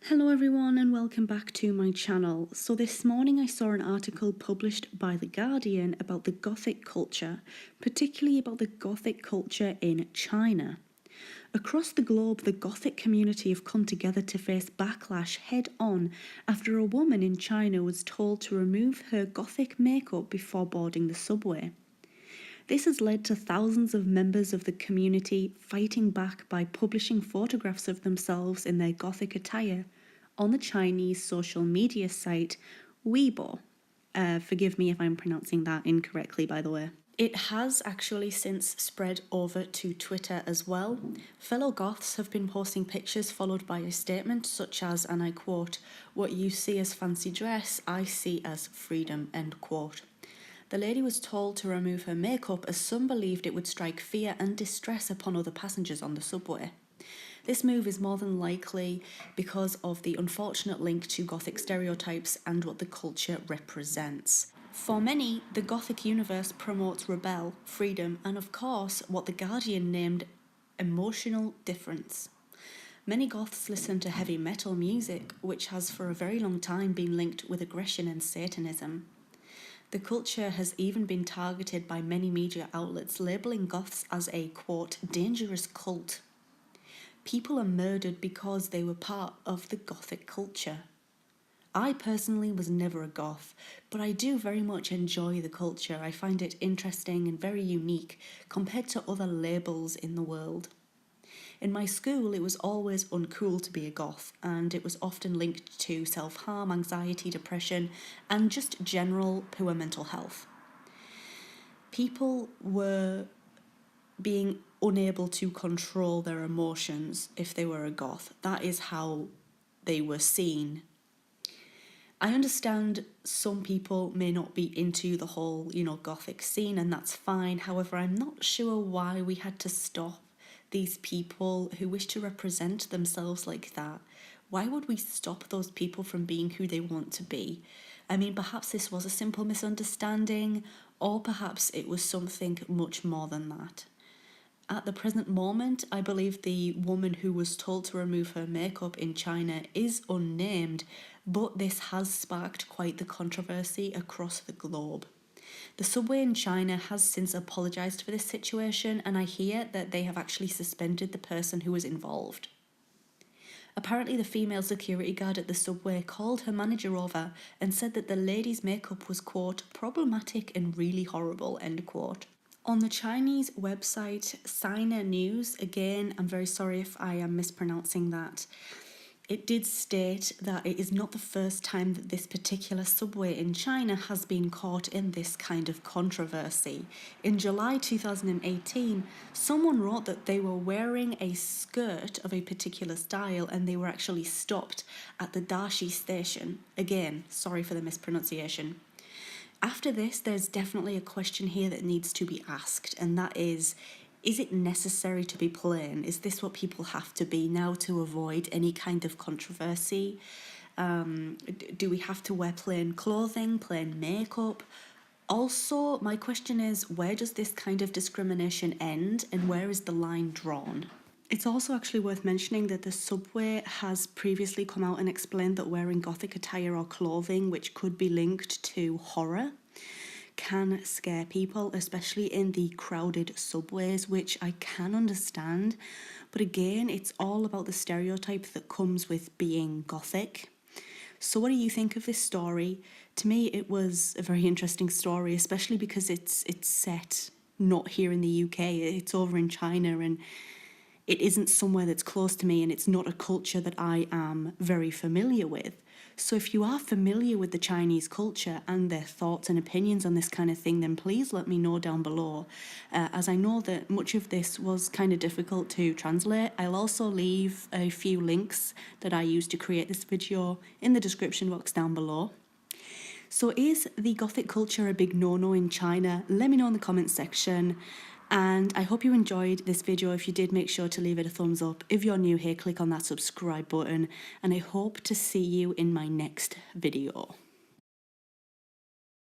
Hello everyone and welcome back to my channel. So this morning I saw an article published by The Guardian about the Gothic culture, particularly about the Gothic culture in China. Across the globe, the Gothic community have come together to face backlash head-on after a woman in China was told to remove her Gothic makeup before boarding the subway. This has led to thousands of members of the community fighting back by publishing photographs of themselves in their Gothic attire on the Chinese social media site Weibo. Forgive me if I'm pronouncing that incorrectly, by the way. It has actually since spread over to Twitter as well. Fellow Goths have been posting pictures followed by a statement such as, and I quote, "What you see as fancy dress, I see as freedom," end quote. The lady was told to remove her makeup as some believed it would strike fear and distress upon other passengers on the subway. This move is more than likely because of the unfortunate link to Gothic stereotypes and what the culture represents. For many, the Gothic universe promotes rebel, freedom, and of course, what The Guardian named emotional difference. Many Goths listen to heavy metal music, which has for a very long time been linked with aggression and Satanism. The culture has even been targeted by many media outlets, labelling Goths as a, quote, dangerous cult. People are murdered because they were part of the Gothic culture. I personally was never a Goth, but I do very much enjoy the culture. I find it interesting and very unique compared to other labels in the world. In my school, it was always uncool to be a Goth, and it was often linked to self-harm, anxiety, depression, and just general poor mental health. People were being unable to control their emotions if they were a Goth. That is how they were seen. I understand some people may not be into the whole, Gothic scene, and that's fine. However, I'm not sure why we had to stop these people who wish to represent themselves like that. Why would we stop those people from being who they want to be? I mean, perhaps this was a simple misunderstanding, or perhaps it was something much more than that. At the present moment, I believe the woman who was told to remove her makeup in China is unnamed, but this has sparked quite the controversy across the globe. The subway in China has since apologised for this situation, and I hear that they have actually suspended the person who was involved. Apparently, the female security guard at the subway called her manager over and said that the lady's makeup was, quote, problematic and really horrible, end quote. On the Chinese website Sina News, again, I'm very sorry if I am mispronouncing that, it did state that it is not the first time that this particular subway in China has been caught in this kind of controversy. In July 2018, someone wrote that they were wearing a skirt of a particular style and they were actually stopped at the Dashi station. Again, sorry for the mispronunciation. After this, there's definitely a question here that needs to be asked, and that is it necessary to be plain? Is this what people have to be now to avoid any kind of controversy? Do we have to wear plain clothing, plain makeup? Also, my question is, where does this kind of discrimination end and where is the line drawn? It's also actually worth mentioning that the subway has previously come out and explained that wearing Gothic attire or clothing which could be linked to horror can scare people, especially in the crowded subways, which I can understand. But again, it's all about the stereotype that comes with being Gothic. So what do you think of this story? To me, it was a very interesting story, especially because it's set not here in the UK, it's over in China, and it isn't somewhere that's close to me, and it's not a culture that I am very familiar with. So if you are familiar with the Chinese culture and their thoughts and opinions on this kind of thing, then please let me know down below, as I know that much of this was kind of difficult to translate. I'll also leave a few links that I used to create this video in the description box down below. So is the Gothic culture a big no-no in China? Let me know in the comments section. And I hope you enjoyed this video. If you did, make sure to leave it a thumbs up. If you're new here, click on that subscribe button, and I hope to see you in my next video.